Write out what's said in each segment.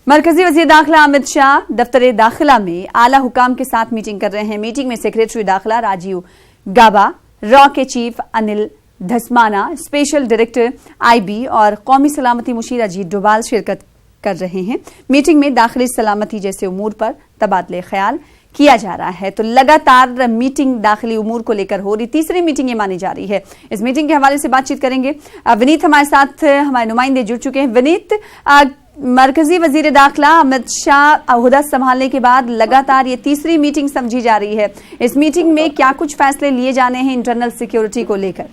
मरकजी वज़ीर दाखिला अमित शाह दफ्तर दाखिला में आला हुकाम के साथ मीटिंग कर रहे हैं। मीटिंग में सेक्रेटरी दाखिला राजीव गाबा, रॉ के chief Anil Dhasmana, special director IB और कौमी सलामती मुशीर अजीत डोभाल शिरकत कर रहे हैं। मीटिंग में दाखिली सलामती जैसे उमूर पर तबादले ख्याल किया जा रहा है। तो लगातार मीटिंग दाखिली उमूर को लेकर हो रही, तीसरी मीटिंग ये मानी जा रही है। इस मीटिंग के हवाले से बातचीत करेंगे। विनीत हमारे साथ, हमारे नुमाइंदे जुड़ चुके हैं। विनीत, मरकजी वजीर दाखिला अमित शाह ओहदा संभालने के बाद लगातार ये तीसरी मीटिंग समझी जा रही है। इस मीटिंग में क्या कुछ फैसले लिए जाने हैं इंटरनल सिक्योरिटी को लेकर?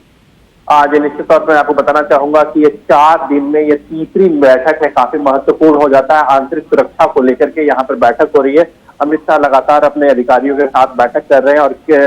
आज निश्चित तौर पर मैं आपको बताना चाहूंगा कि ये 4 दिन में ये तीसरी बैठक है, काफी महत्वपूर्ण हो जाता है। आंतरिक सुरक्षा को लेकर के यहाँ पर बैठक हो रही है। अमित शाह लगातार अपने अधिकारियों के साथ बैठक कर रहे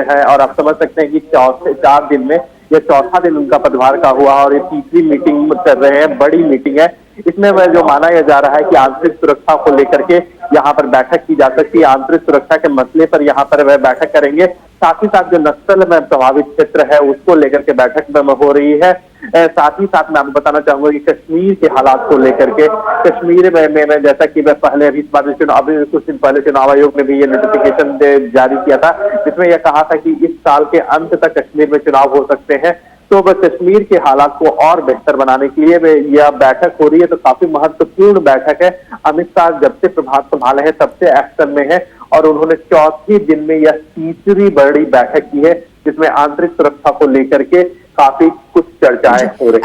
हैं और आप समझ सकते हैं कि 4 दिन में ये चौथा दिन उनका पदभार का हुआ और ये तीसरी मीटिंग कर रहे हैं। बड़ी मीटिंग है। इसमें जो माना यह जा रहा है कि आंतरिक सुरक्षा को लेकर के यहाँ पर बैठक की जा सकती है। आंतरिक सुरक्षा के मसले पर यहाँ पर वह बैठक करेंगे। साथ ही साथ जो नक्सल में प्रभावित क्षेत्र है उसको लेकर के बैठक में हो रही है। साथ ही साथ मैं आपको बताना चाहूंगा कि कश्मीर के हालात को लेकर के कश्मीर में जैसा कि मैं पहले अभी कुछ दिन पहले चुनाव आयोग ने भी ये नोटिफिकेशन जारी किया था, जिसमें यह कहा था कि इस साल के अंत तक कश्मीर में चुनाव हो सकते हैं। तो कश्मीर के हालात को और बेहतर बनाने के लिए यह बैठक हो रही है। तो काफी महत्वपूर्ण बैठक है। अमित शाह जब से प्रभार संभाले हैं तब से एक्शन में है और उन्होंने चौथे दिन में यह तीसरी बड़ी बैठक की है, जिसमें आंतरिक सुरक्षा को लेकर के काफी कुछ चर्चाएं हो रही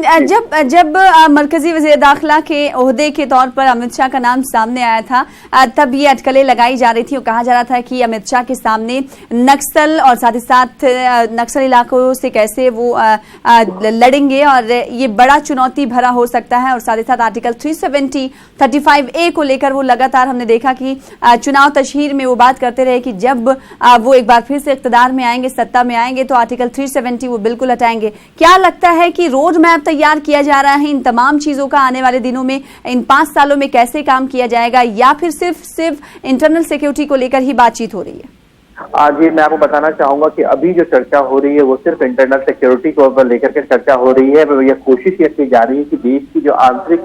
हैं। जब मरकजी वज़ीर दाखिला के ओहदे के तौर पर अमित शाह का नाम सामने आया था, तब ये अटकलें लगाई जा रही थी और कहा जा रहा था कि अमित शाह के सामने नक्सल और साथ ही साथ नक्सल इलाकों से कैसे वो लड़ेंगे और ये बड़ा चुनौती भरा हो सकता है। और साथ ही साथ आर्टिकल 370 35A को लेकर वो लगातार हमने देखा कि चुनाव तशहीर में वो बात करते रहे कि जब वो एक बार फिर से इख्तिदार में आएंगे, सत्ता में आएंगे, तो आर्टिकल 370 वो बिल्कुल हटाएंगे। क्या लगता है कि रोड मैप तैयार किया जा रहा है इन तमाम चीजों का? आने वाले दिनों में, इन 5 सालों में कैसे काम किया जाएगा, या फिर सिर्फ इंटरनल सिक्योरिटी को लेकर ही बातचीत हो रही है? आज ये मैं आपको बताना चाहूंगा कि अभी जो चर्चा हो रही है वो सिर्फ इंटरनल सिक्योरिटी को लेकर के चर्चा हो रही है। यह कोशिश ये की जा रही है कि देश की जो आंतरिक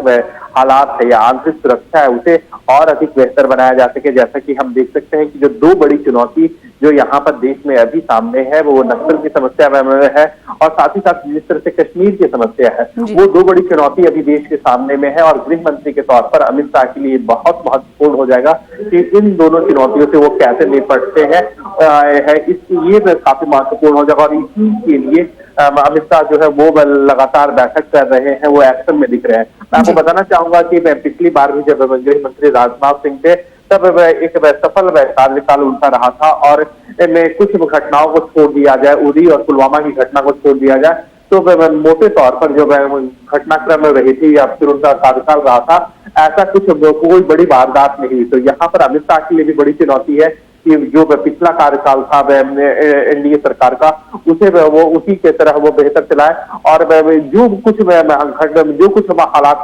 हालात है या आंतरिक सुरक्षा है उसे और अधिक बेहतर बनाया जा सके। जैसा कि हम देख सकते हैं कि जो 2 बड़ी चुनौती जो यहाँ पर देश में अभी सामने है वो नक्सल की समस्या में है और साथ ही साथ जिस तरह से कश्मीर की समस्या है वो 2 बड़ी चुनौती अभी देश के सामने में है। और गृह मंत्री के तौर पर अमित शाह के लिए बहुत महत्वपूर्ण हो जाएगा कि इन दोनों चुनौतियों से वो कैसे निपटते हैं। ये काफी महत्वपूर्ण हो जाएगा और इसी के लिए अमित शाह जो है वो लगातार बैठक कर रहे हैं, वो एक्शन में दिख रहे हैं। मैं आपको बताना चाहूंगा कि मैं पिछली बार भी जब गृह मंत्री राजनाथ सिंह थे तब एक सफल कार्यकाल उनका रहा था और कुछ घटनाओं को छोड़ दिया जाए, उरी और पुलवामा की घटना को छोड़ दिया जाए तो मोटे तौर पर जो घटनाक्रम रही थी या फिर उनका कार्यकाल रहा था, ऐसा कुछ कोई बड़ी वारदात नहीं हुई। तो यहाँ पर अमित शाह के लिए भी बड़ी चुनौती है कि जो पिछला कार्यकाल था एनडीए सरकार का उसे वो उसी के तरह वो बेहतर चलाए और जो कुछ हालात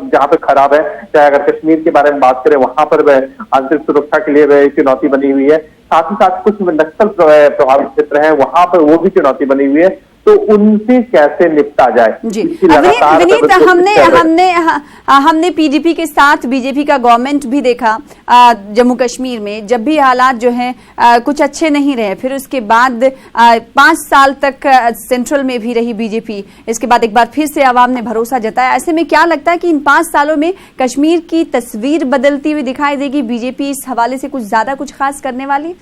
जहाँ पे खराब है, चाहे अगर कश्मीर के बारे में बात करें वहां पर आंतरिक सुरक्षा के लिए चुनौती बनी हुई है। साथ ही साथ कुछ नक्सल प्रभावित क्षेत्र है वहां पर वो भी चुनौती बनी हुई है, तो उनसे कैसे निपटा जाए। जी विनीत, हमने पीडीपी के साथ बीजेपी का गवर्नमेंट भी देखा जम्मू कश्मीर में। जब भी हालात जो हैं कुछ अच्छे नहीं रहे, फिर उसके बाद 5 साल तक सेंट्रल में भी रही बीजेपी, इसके बाद एक बार फिर से आवाम ने भरोसा जताया। ऐसे में क्या लगता है कि इन 5 सालों में कश्मीर की तस्वीर बदलती हुई दिखाई देगी? बीजेपी इस हवाले से कुछ ज्यादा कुछ खास करने वाली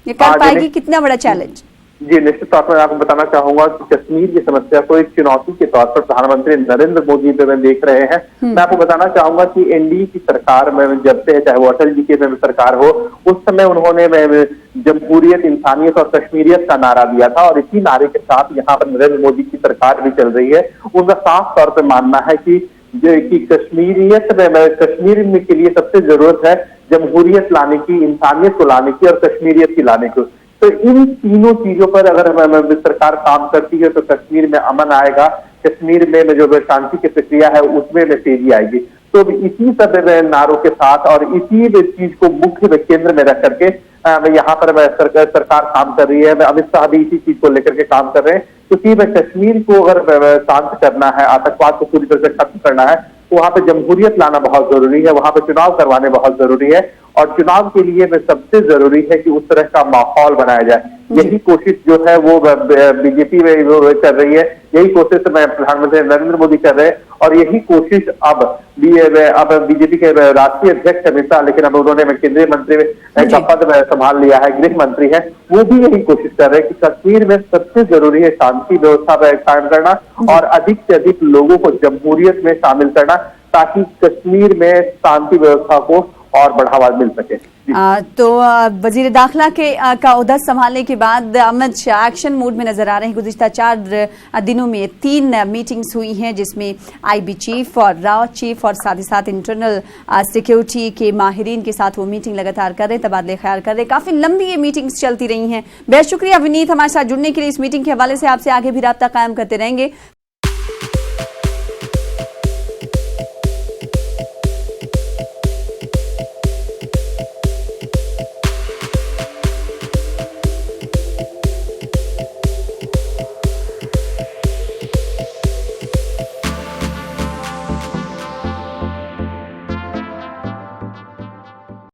ये कर पाएगी? कितना बड़ा चैलेंज? जी निश्चित तौर पर आपको बताना चाहूंगा कि कश्मीर की समस्या को एक चुनौती के तौर पर प्रधानमंत्री नरेंद्र मोदी पे देख रहे हैं। मैं आपको बताना चाहूंगा कि एनडीए की सरकार में जब से, चाहे वो अटल जी की सरकार हो, उस समय उन्होंने जमहूरियत, इंसानियत और कश्मीरियत का नारा दिया था और इसी नारे के साथ यहाँ पर नरेंद्र मोदी की सरकार भी चल रही है। उनका साफ तौर पर मानना है कि कश्मीर में के लिए सबसे जरूरत है जमहूरियत लाने की, इंसानियत को लाने की और कश्मीरियत की लाने की। तो इन तीनों चीजों पर अगर सरकार काम करती है तो कश्मीर में अमन आएगा, कश्मीर में जो शांति की प्रक्रिया है उसमें तेजी आएगी। तो इसी सब नारों के साथ और इसी चीज को मुख्य केंद्र में रख करके यहाँ पर सरकार काम कर रही है, अमित शाह भी इसी चीज को लेकर के काम कर रहे हैं, क्योंकि कश्मीर को अगर शांत करना है, आतंकवाद को पूरी तरह से खत्म करना है, तो वहां पे जमहूरियत लाना बहुत जरूरी है, वहां पे चुनाव करवाने बहुत जरूरी है, और चुनाव के लिए सबसे जरूरी है कि उस तरह का माहौल बनाया जाए। यही कोशिश जो है वो बीजेपी में कर रही है, यही कोशिश प्रधानमंत्री नरेंद्र मोदी कर रहे हैं, और यही कोशिश अब बीजेपी के राष्ट्रीय अध्यक्ष अमित शाह, लेकिन अब उन्होंने केंद्रीय मंत्री का पद संभाल लिया है, गृह मंत्री है, वो भी यही कोशिश कर रहे हैं कि कश्मीर में सबसे जरूरी है शांति व्यवस्था कायम करना और अधिक से अधिक लोगों को जमहूरियत में शामिल करना, ताकि कश्मीर में शांति व्यवस्था को और बढ़ावा मिल सके। तो वजीर दाखिला का ओहदा संभालने के बाद अमित शाह एक्शन मोड में नजर आ रहे हैं। गुज़िश्ता 4 दिनों में 3 मीटिंग्स हुई हैं, जिसमें आईबी चीफ और राव चीफ और साथ ही साथ इंटरनल सिक्योरिटी के माहिरीन के साथ वो मीटिंग लगातार कर रहे हैं, तबादले ख्याल कर रहे हैं। काफी लंबी ये मीटिंग्स चलती रही हैं। बेहद शुक्रिया विनीत हमारे साथ जुड़ने के लिए। इस मीटिंग के हवाले से आपसे आगे भी राब्ता कायम करते रहेंगे।